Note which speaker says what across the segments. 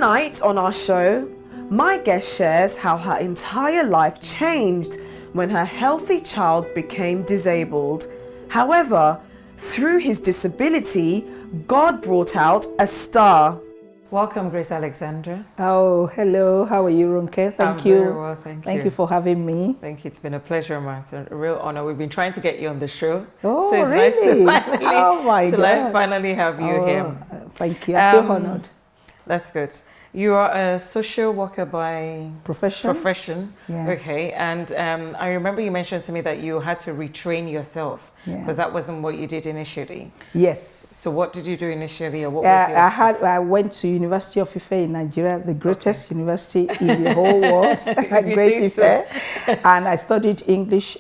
Speaker 1: Tonight on our show, my guest shares how her entire life changed when her healthy child became disabled. However, through his disability, God brought out a star.
Speaker 2: Welcome, Grace Alexandra.
Speaker 3: Oh, hello. How are you, Ronke?
Speaker 2: I'm very well, thank you.
Speaker 3: Thank you for having me.
Speaker 2: Thank you. It's been a pleasure, man. It's a real honor. We've been trying to get you on the show.
Speaker 3: Oh,
Speaker 2: so it's
Speaker 3: really?
Speaker 2: Nice to finally,
Speaker 3: oh, my God.
Speaker 2: Finally have you here.
Speaker 3: Thank you. I feel honored.
Speaker 2: That's good. You are a social worker by
Speaker 3: profession. Yeah.
Speaker 2: Okay. And I remember you mentioned to me that you had to retrain yourself because that wasn't what you did initially.
Speaker 3: Yes.
Speaker 2: So what did you do initially, or what was your...
Speaker 3: I went to University of Ife in Nigeria, the greatest university in the whole world, Great Ife, and I studied English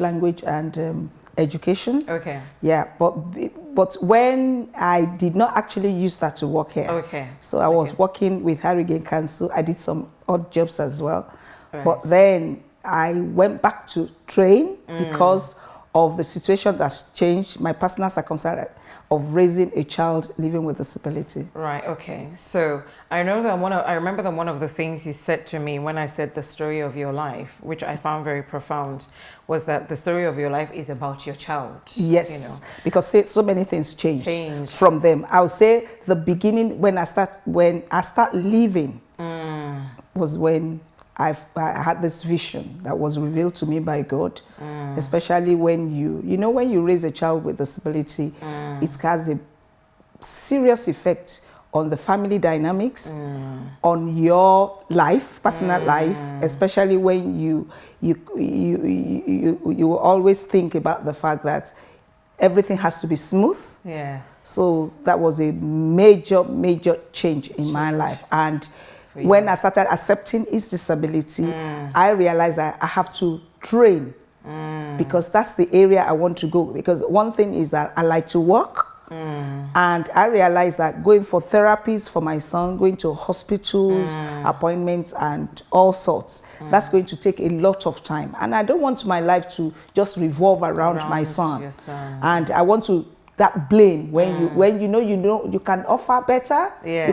Speaker 3: language and education.
Speaker 2: Okay.
Speaker 3: Yeah, but when I did not actually use that to work here.
Speaker 2: Okay.
Speaker 3: So I was working with Harrogate Council. I did some odd jobs as well.
Speaker 2: Right.
Speaker 3: But then I went back to train because of the situation that's changed, my personal circumstance of raising a child living with disability.
Speaker 2: Right, okay. So I remember that one of the things you said to me when I said the story of your life, which I found very profound, was that the story of your life is about your child.
Speaker 3: Yes,
Speaker 2: you know.
Speaker 3: Because so many things changed from them. I would say the beginning when I start living was when I had this vision that was revealed to me by God, especially when when you raise a child with disability, it has a serious effect on the family dynamics, on your life, personal life, especially when you always think about the fact that everything has to be smooth.
Speaker 2: Yes.
Speaker 3: So that was a major change in my life. And when I started accepting his disability, I realized that I have to train because that's the area I want to go. Because one thing is that I like to work, and I realized that going for therapies for my son, going to hospitals, appointments, and all sorts, that's going to take a lot of time. And I don't want my life to just revolve around my son.
Speaker 2: Your son.
Speaker 3: And I want to that blame when you can offer better.
Speaker 2: Yes.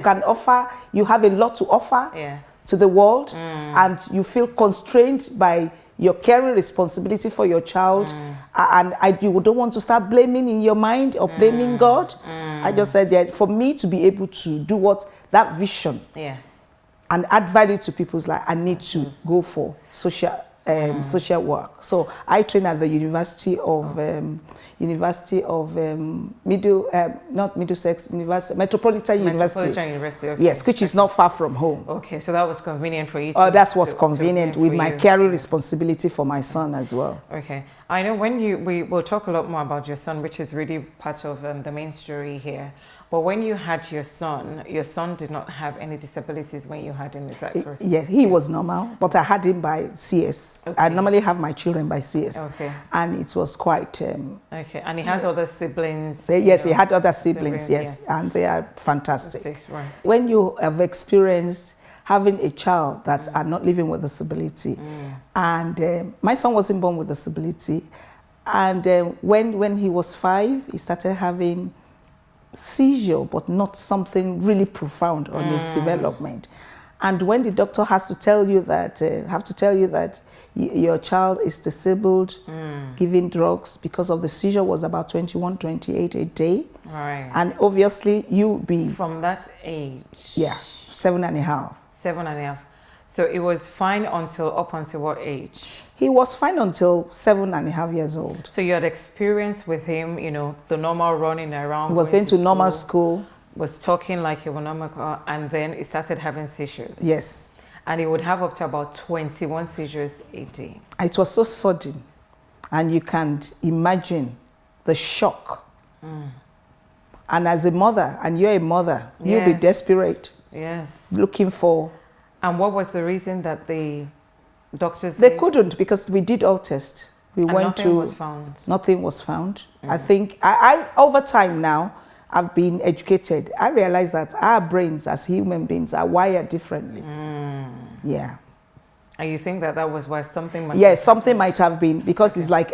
Speaker 3: You have a lot to offer to the world, and you feel constrained by your caring responsibility for your child, and you don't want to start blaming in your mind or blaming God. I just said that for me to be able to do that vision and add value to people's life, I need to go for social work. So I train at the Metropolitan University.
Speaker 2: Okay.
Speaker 3: Yes, which is not far from home.
Speaker 2: Okay, so that was convenient for you.
Speaker 3: That's what's convenient with my caring responsibility for my son as well.
Speaker 2: Okay, I know we will talk a lot more about your son, which is really part of the main story here. But when you had your son did not have any disabilities when you had him, is that correct?
Speaker 3: Yes, he was normal, but I had him by CS. Okay. I normally have my children by CS.
Speaker 2: Okay.
Speaker 3: And it was quite...
Speaker 2: okay, and he has other siblings?
Speaker 3: Yes, he had other siblings, yes, and they are fantastic.
Speaker 2: Right.
Speaker 3: When you have experienced having a child that are not living with disability, and my son wasn't born with disability, and when he was 5, he started having seizure, but not something really profound on his development. And when the doctor has to tell you that your child is disabled, giving drugs because of the seizure was about 21, 28 a day.
Speaker 2: Right.
Speaker 3: And obviously
Speaker 2: from that age.
Speaker 3: Yeah, 7.5.
Speaker 2: 7.5. So it was fine up until what age?
Speaker 3: He was fine until 7.5 years old.
Speaker 2: So you had experience with him, the normal running around.
Speaker 3: He was going to normal school.
Speaker 2: Was talking like a normal, and then he started having seizures.
Speaker 3: Yes.
Speaker 2: And he would have up to about 21 seizures a day.
Speaker 3: It was so sudden. And you can't imagine the shock. And as a mother, and you're a mother, you'll be desperate.
Speaker 2: Yes.
Speaker 3: Looking for...
Speaker 2: And what was the reason that the doctors...
Speaker 3: They couldn't, because we did all tests.
Speaker 2: Nothing was found.
Speaker 3: Nothing was found. I think, I over time now, I've been educated. I realize that our brains as human beings are wired differently. Yeah.
Speaker 2: And you think that was why something might...
Speaker 3: Yes, something might have been, because it's like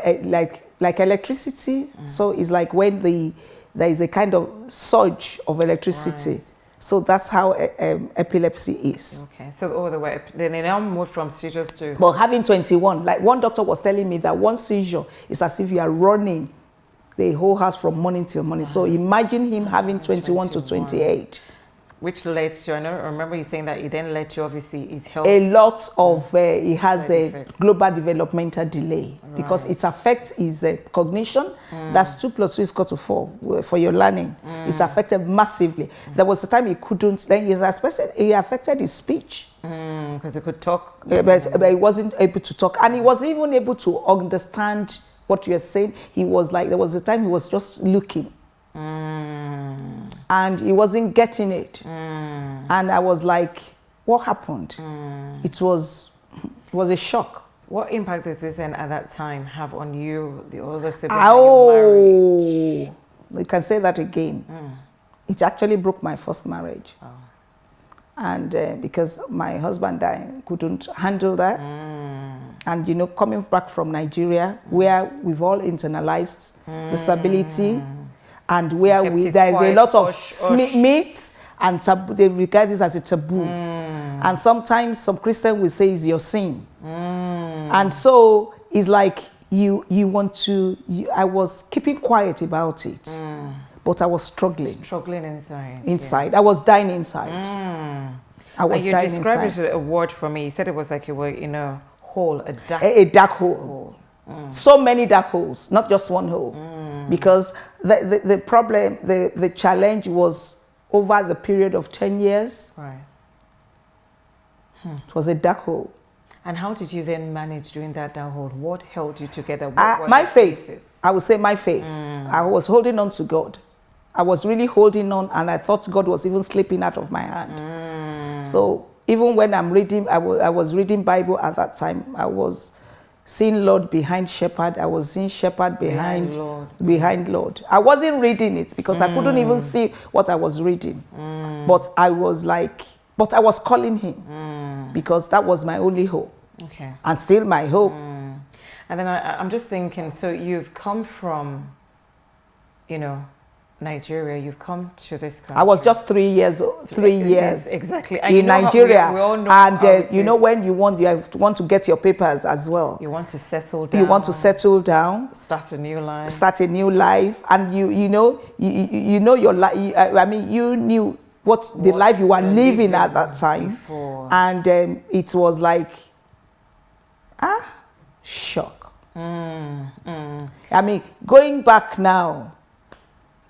Speaker 3: electricity. So it's like when there is a kind of surge of electricity. So that's how epilepsy is.
Speaker 2: Okay. So then they now moved from seizures to.
Speaker 3: But having 21, like one doctor was telling me that one seizure is as if you are running the whole house from morning till morning. So imagine him having 21 to 28.
Speaker 2: Which led to, I remember you saying that it then led to obviously his health.
Speaker 3: A lot of, he has a global developmental delay because it affects his cognition. That's 2 + 2 = 4 for your learning. It's affected massively. There was a time he couldn't, then he affected his speech.
Speaker 2: Because he could talk.
Speaker 3: But he wasn't able to talk. And he wasn't even able to understand what you're saying. He was like, there was a time he was just looking. And he wasn't getting it. And I was like, what happened? It was a shock.
Speaker 2: What impact does this at that time have on you, the older sibling?
Speaker 3: Oh, you can say that again. It actually broke my first marriage.
Speaker 2: Oh.
Speaker 3: And because my husband died, couldn't handle that. And coming back from Nigeria, where we've all internalized disability, and where there's a lot of myths and taboo, they regard this as a taboo. And sometimes some Christians will say it's your sin. And so it's like you want to, I was keeping quiet about it, but I was struggling.
Speaker 2: Struggling inside.
Speaker 3: Inside. Yeah. I was dying inside. I was dying inside.
Speaker 2: You described it a word for me. You said it was like you were in a hole,
Speaker 3: a dark hole. So many dark holes, not just one hole. Because the problem, the challenge was over the period of 10 years.
Speaker 2: Right.
Speaker 3: It was a dark hole.
Speaker 2: And how did you then manage during that dark hole? What held you together?
Speaker 3: My faith. I would say my faith. I was holding on to God. I was really holding on, and I thought God was even slipping out of my hand. So even when I'm reading, I was reading Bible at that time. I was seeing Lord behind shepherd. I was seeing shepherd behind Lord. I wasn't reading it because I couldn't even see what I was reading. But I was calling him because that was my only hope.
Speaker 2: Okay.
Speaker 3: And still my hope.
Speaker 2: And then I'm just thinking, so you've come from, Nigeria, you've come to this country. I
Speaker 3: was just 3 years.
Speaker 2: Exactly.
Speaker 3: And in Nigeria. We all know and when you want to get your papers as well.
Speaker 2: You want to settle down.
Speaker 3: You want to settle down.
Speaker 2: Start a new life.
Speaker 3: And you know your life. I mean, you knew what the life you were living at that time.
Speaker 2: Before.
Speaker 3: And it was like, shock. I mean, going back now,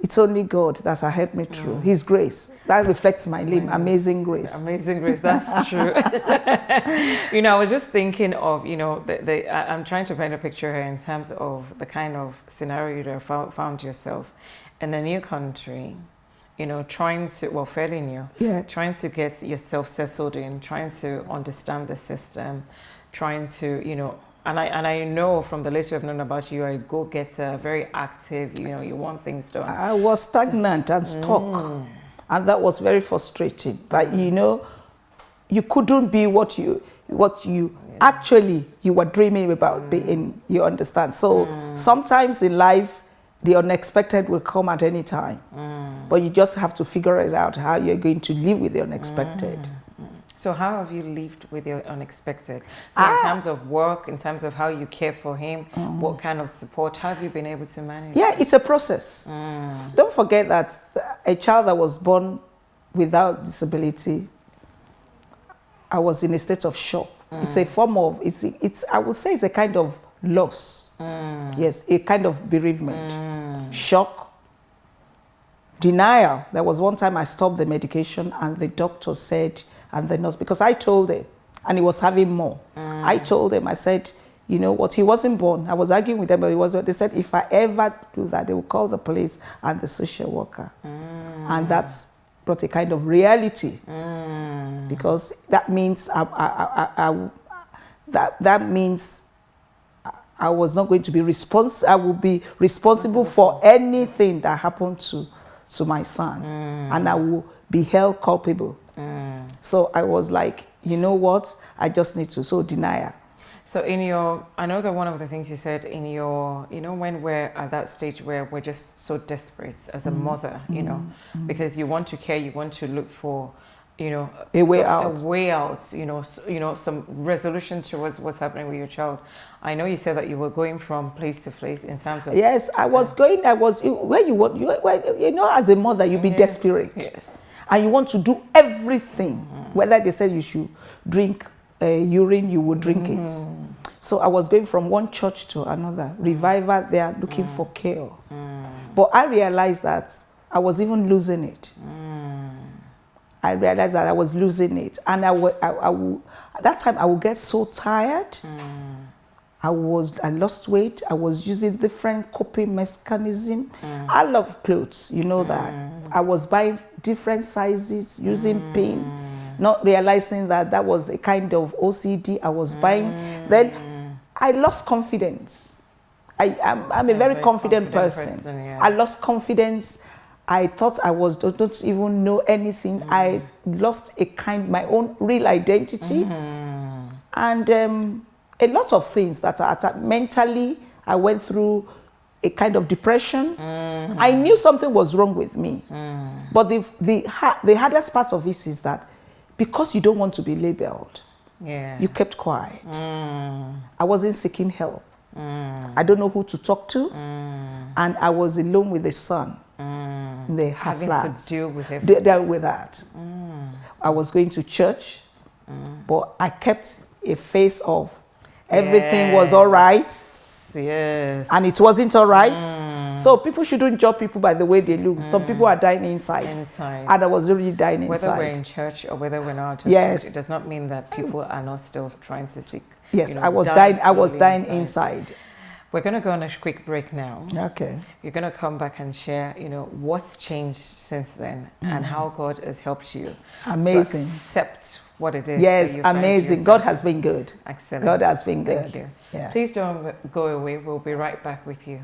Speaker 3: it's only God that has helped me through. His grace. That reflects my name. Amazing grace.
Speaker 2: Amazing grace. That's true. I was just thinking of, I'm trying to paint a picture here in terms of the kind of scenario you found yourself in a new country, trying to, fairly new, trying to get yourself settled in, trying to understand the system, trying to, and I know from the little I've known about you, you're a go-getter, very active, you want things done.
Speaker 3: I was stagnant and stuck. And that was very frustrating. That, you couldn't be what you actually you were dreaming about being, you understand. So sometimes in life, the unexpected will come at any time. But you just have to figure it out how you're going to live with the unexpected.
Speaker 2: So how have you lived with your unexpected? So in terms of work, in terms of how you care for him, what kind of support, how have you been able to manage?
Speaker 3: Yeah, it's a process. Don't forget that a child that was born without disability, I was in a state of shock. It's a form of, I would say it's a kind of loss. Yes, a kind of bereavement. Shock. Denial. There was one time I stopped the medication and the doctor said, and the nurse, because I told them, and he was having more. I told them, I said, you know what, he wasn't born. I was arguing with them, but he wasn't. They said, if I ever do that, they will call the police and the social worker. And that's brought a kind of reality. Because that means that means I was not going to be responsible. I will be responsible for anything that happened to my son. And I will be held culpable. So I was like, you know what? I just need to. So denial.
Speaker 2: So I know that one of the things you said in your, when we're at that stage where we're just so desperate as a mother, because you want to care, you want to look for,
Speaker 3: a way out.
Speaker 2: A way out, some resolution towards what's happening with your child. I know you said that you were going from place to place in terms of.
Speaker 3: Yes, I was going. As a mother, you be desperate.
Speaker 2: Yes.
Speaker 3: And you want to do everything. Whether they said you should drink urine, you would drink it. So I was going from one church to another. Revival, they are looking for care. But I realized that I was even losing it. I realized that I was losing it. And at that time, I would get so tired. I lost weight. I was using different coping mechanism. I love clothes, you know that. I was buying different sizes, using pin, not realizing that was a kind of OCD I was buying. Then I lost confidence. I'm a very confident person.
Speaker 2: Yeah.
Speaker 3: I lost confidence. I thought I don't even know anything. I lost my own real identity. And a lot of things that are mentally, I went through a kind of depression. I knew something was wrong with me. But the hardest part of this is that because you don't want to be labeled, you kept quiet. I wasn't seeking help. I don't know who to talk to. And I was alone with the son. They have
Speaker 2: having to deal with it.
Speaker 3: Dealt with that. I was going to church, but I kept a face of everything was all right.
Speaker 2: Yes.
Speaker 3: And it wasn't all right. So people shouldn't judge people by the way they look. Some people are dying inside. And I was really dying inside.
Speaker 2: Whether we're in church or whether we're not in
Speaker 3: yes.
Speaker 2: church, it does not mean that people are not still trying to seek.
Speaker 3: Yes, I was dying inside.
Speaker 2: We're going to go on a quick break now.
Speaker 3: Okay.
Speaker 2: You're going to come back and share, what's changed since then and how God has helped you.
Speaker 3: Amazing.
Speaker 2: To accept what it is.
Speaker 3: Yes, amazing. God has been good.
Speaker 2: Excellent.
Speaker 3: God has been good.
Speaker 2: Thank you.
Speaker 3: Yeah.
Speaker 2: Please don't go away. We'll be right back with you.